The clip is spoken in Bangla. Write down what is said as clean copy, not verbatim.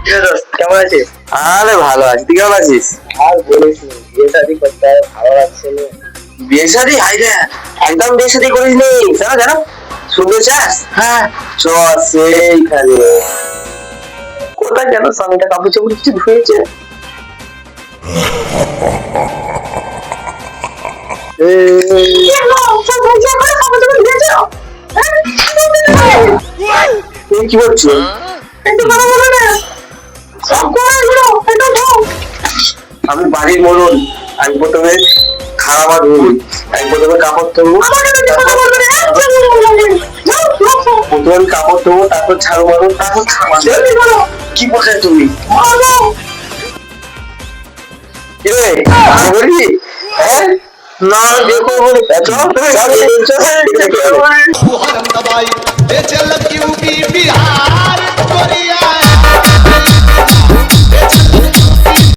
কেমন আছিস? আরে ভালো আছি, তুই কেমন আছিস? আর বলিস নি, বিয়ে শাদী করতে আর ভালো লাগছে না। বিয়ে শাদী হাইরে, একদম বিয়ে শাদী করিস নি, জানো জানো, শুনতে চাস? হ্যাঁ, চ সেইখানে কোথায় যেন স্বামীটা কাপড় চোপড় কিছু ধুয়েছে। তুমি কি বলছো? আমি বাড়ির মরণ, আমি প্রথমে খারাপ আর ধুবি, আমি প্রথমে কাপড় ধোবো, প্রথমে কাপড় ধোবো, তারপর ঝাড়ু মারবো, তারপর খাবার। কি বলছো তুমি? কি রে বলবি? হ্যাঁ না দেখো বলে दबाई बेचल क्यों भी बिहार